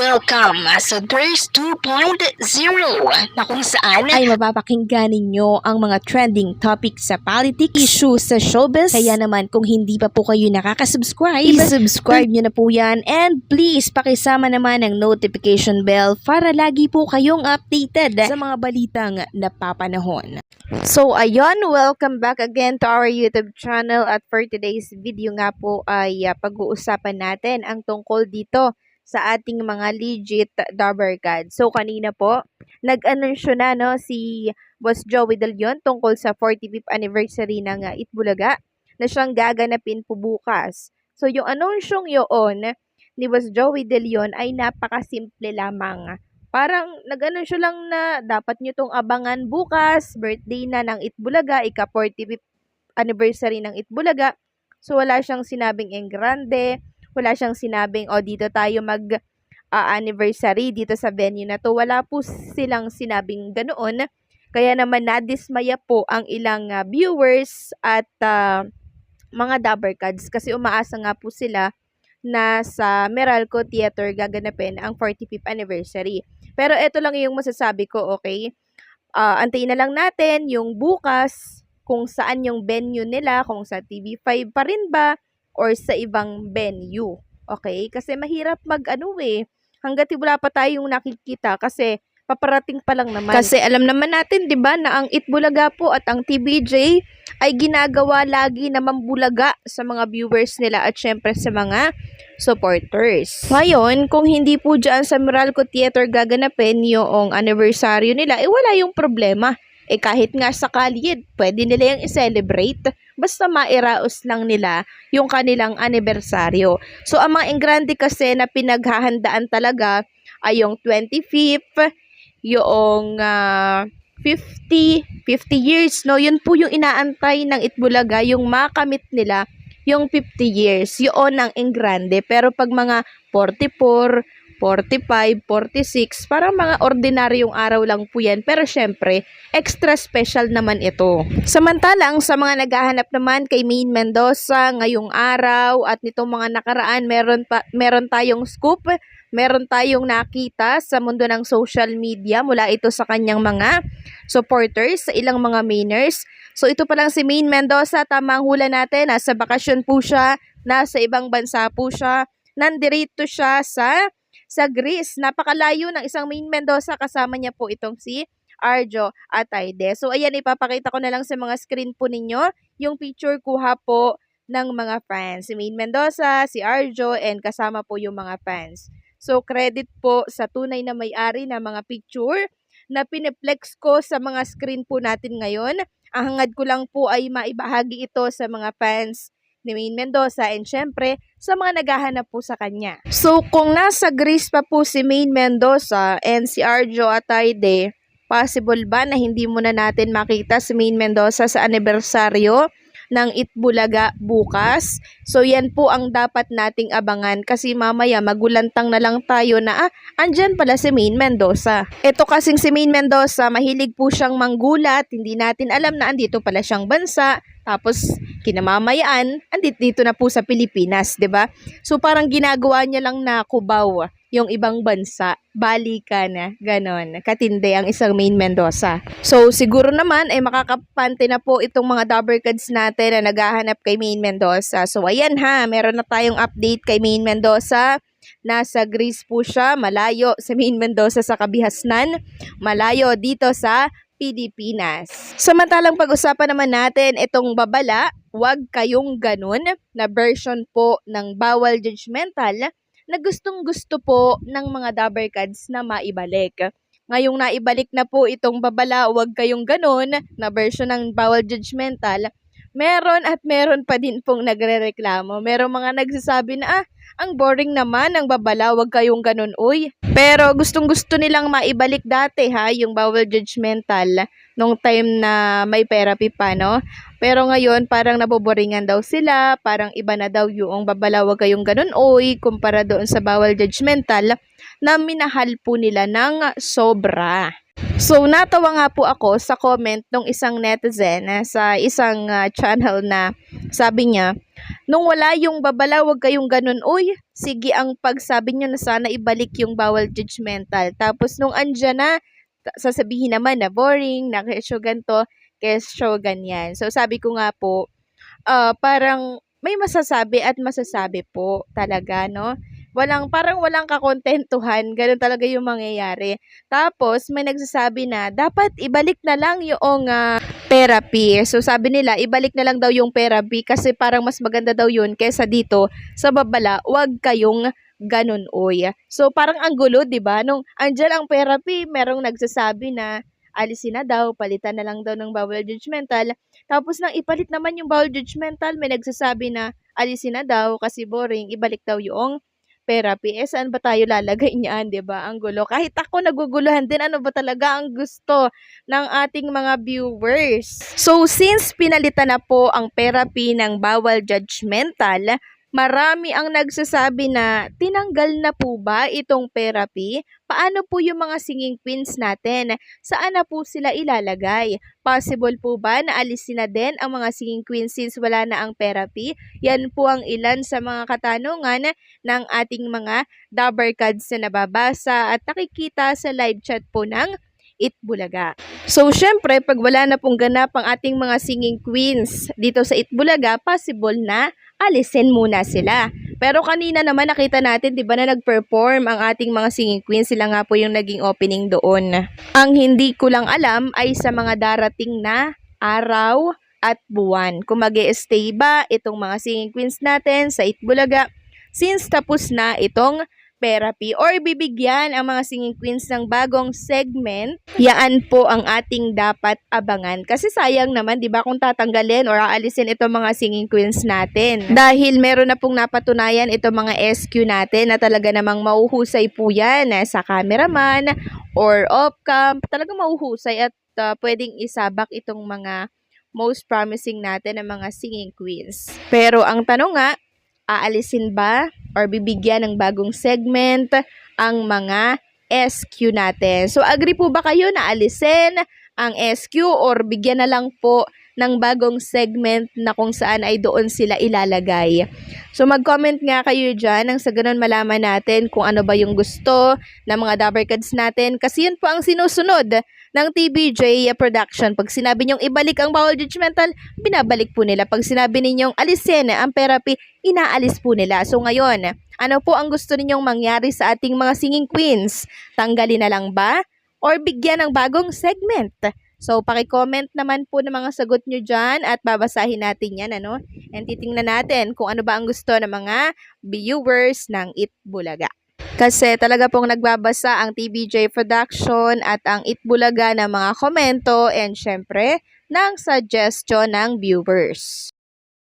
Welcome sa Thirst 2.0 na kung saan ay mapapakinggan ninyo ang mga trending topics sa politics, issues sa showbiz. Kaya naman kung hindi pa po kayo nakaka-subscribe, i-subscribe nyo na po yan. And please, pakisama naman ang notification bell para lagi po kayong updated sa mga balitang napapanahon. So ayun, welcome back again to our YouTube channel. At for today's video nga po ay pag-uusapan natin ang tungkol dito sa ating mga legit Dabber Gods. So kanina po, nag-anunsyo na si Boss Joey De Leon tungkol sa 45th anniversary ng Itbulaga na siyang gaganapin po bukas. So yung anunsyong yun ni Boss Joey De Leon ay napakasimple lamang. Parang nag-anunsyo lang na dapat nyo tong abangan bukas, birthday na ng Itbulaga, ika-45th anniversary ng Itbulaga. So wala siyang sinabing en grande, wala siyang sinabing, dito tayo mag-anniversary dito sa venue na to. Wala po silang sinabing ganoon. Kaya naman nadismaya po ang ilang viewers at mga Dabber Gods kasi umaasa nga po sila na sa Meralco Theater gaganapin ang 45th anniversary. Pero ito lang yung masasabi ko, okay? Antayin na lang natin yung bukas kung saan yung venue nila, kung sa TV5 pa rin ba or sa ibang venue. Okay? Kasi mahirap hanggat wala pa tayong nakikita kasi paparating pa lang naman. Kasi alam naman natin, 'di ba, na ang Itbulaga po at ang TVJ ay ginagawa lagi na mambulaga sa mga viewers nila at syempre sa mga supporters. Ngayon, kung hindi po dyan sa Meralco Theater gaganapin yung anniversary nila, wala yung problema. Kahit nga sa Kaliid, pwede nila yung i-celebrate. Basta mairaos lang nila yung kanilang anibersaryo. So, ang mga engrande kasi na pinaghahandaan talaga ay yung 25th, yung 50 years, no? Yun po yung inaantay ng Itbulaga, yung makamit nila yung 50 years. Yun ang engrande. Pero pag mga 44, 45, 46, parang mga ordinaryong araw lang po yan. Pero syempre, extra special naman ito. Samantalang sa mga naghahanap naman kay Maine Mendoza ngayong araw at nitong mga nakaraan, meron tayong scoop, meron tayong nakita sa mundo ng social media mula ito sa kanyang mga supporters, sa ilang mga Mainers. So ito pa lang si Maine Mendoza, tamang hula natin, nasa bakasyon po siya, nasa ibang bansa po siya, nandirito siya sa Greece. Napakalayo ng isang Maine Mendoza, kasama niya po itong si Arjo Atayde. So ayan, ipapakita ko na lang sa mga screen po ninyo yung picture kuha po ng mga fans. Si Maine Mendoza, si Arjo, and kasama po yung mga fans. So credit po sa tunay na may-ari na mga picture na piniplex ko sa mga screen po natin ngayon. Ang hangad ko lang po ay maibahagi ito sa mga fans ni Maine Mendoza and syempre sa mga naghahanap po sa kanya. So kung nasa Greece pa po si Maine Mendoza and si Arjo Atayde, possible ba na hindi muna natin makita si Maine Mendoza sa anibersaryo ng Itbulaga bukas? So yan po ang dapat nating abangan kasi mamaya magulantang na lang tayo na andyan pala si Maine Mendoza. Ito kasing si Maine Mendoza, mahilig po siyang manggulat, hindi natin alam na andito pala siyang bansa. Tapos kinamamayaan, andito na po sa Pilipinas, 'di ba? So parang ginagawa niya lang na kubaw yung ibang bansa, balikan, ganon. Katindi ang isang Maine Mendoza. So siguro naman ay makakapante na po itong mga Dabber Gods natin na naghahanap kay Maine Mendoza. So ayan meron na tayong update kay Maine Mendoza. Nasa Greece po siya, malayo si Maine Mendoza sa Kabihasnan, malayo dito sa Pilipinas. Samantalang pag-usapan naman natin itong babala, wag kayong ganun, na version po ng Bawal Judgmental na gustong-gusto po ng mga Dabber Gods na maibalik. Ngayong naibalik na po itong babala, wag kayong ganun, na version ng Bawal Judgmental, meron pa din pong nagrereklamo. Merong mga nagsasabi na, ang boring naman ng babala, wag kayong ganun, uy. Pero gustong-gusto nilang maibalik dati yung Bawal Judgmental nung time na may therapy pa, no? Pero ngayon parang naboboringan daw sila, parang iba na daw yung babala, wag kayong ganun, uy, kumpara doon sa Bawal Judgmental na minahal po nila ng sobra. So, natawa nga po ako sa comment ng isang netizen sa isang channel na sabi niya, nung wala yung babala, wag kayong ganun. Uy, sige ang pagsabi niyo na sana ibalik yung bawal judgmental. Tapos nung andyan na, sasabihin naman na boring, na kesyo ganto, kesyo ganyan. So, sabi ko nga po, parang may masasabi at masasabi po talaga, no? Parang walang kakontentuhan, ganun talaga yung mangyayari. Tapos, may nagsasabi na, dapat ibalik na lang yung therapy. So, sabi nila, ibalik na lang daw yung therapy kasi parang mas maganda daw yun kesa dito sa babala, wag kayong ganun, oy. So, parang ang gulo, di ba? Nung andyan ang therapy, merong nagsasabi na, alisin na daw, palitan na lang daw ng bawal judgmental. Tapos nang ipalit naman yung bawal judgmental, may nagsasabi na alisin na daw kasi boring, ibalik daw yung therapy. Saan ba tayo lalagay niyan, 'di ba? Ang gulo. Kahit ako naguguluhan din, ano ba talaga ang gusto ng ating mga viewers? So, since pinalitan na po ang therapy ng bawal judgmental, marami ang nagsasabi na tinanggal na po ba itong therapy? Paano po yung mga singing queens natin? Saan na po sila ilalagay? Possible po ba na alisin na din ang mga singing queens since wala na ang therapy? Yan po ang ilan sa mga katanungan ng ating mga Dabarkads na nababasa at nakikita sa live chat po ng Itbulaga. So, syempre, pag wala na pong ganap ang ating mga singing queens dito sa Itbulaga, possible na alisin muna sila. Pero kanina naman nakita natin, 'di ba, na nag-perform ang ating mga singing queens, sila nga po yung naging opening doon. Ang hindi ko lang alam ay sa mga darating na araw at buwan. Kung mag-e-stay ba itong mga singing queens natin sa Itbulaga since tapos na itong therapy or bibigyan ang mga singing queens ng bagong segment, yaan po ang ating dapat abangan. Kasi sayang naman, di ba, kung tatanggalin or aalisin itong mga singing queens natin. Dahil meron na pong napatunayan itong mga SQ natin na talaga namang mauhusay po yan sa cameraman or off-cam. Talagang mauhusay at pwedeng isabak itong mga most promising natin ng mga singing queens. Pero ang tanong nga, aalisin ba or bibigyan ng bagong segment ang mga SQ natin? So, agree po ba kayo na alisin ang SQ or bigyan na lang po ng bagong segment na kung saan ay doon sila ilalagay? So, mag-comment nga kayo dyan nang sa ganun malaman natin kung ano ba yung gusto ng mga Dabarkads natin. Kasi yun po ang sinusunod ng TBJ Production. Pag sinabi nyong ibalik ang bawal judgmental, binabalik po nila. Pag sinabi ninyong alisin ang therapy, inaalis po nila. So ngayon, ano po ang gusto ninyong mangyari sa ating mga singing queens? Tanggalin na lang ba? Or bigyan ng bagong segment? So, paki-comment naman po ng mga sagot nyo dyan at babasahin natin yan, ano? And titingnan natin kung ano ba ang gusto ng mga viewers ng Itbulaga. Kasi talaga pong nagbabasa ang TBJ Production at ang Itbulaga ng mga komento and syempre ng suggestion ng viewers.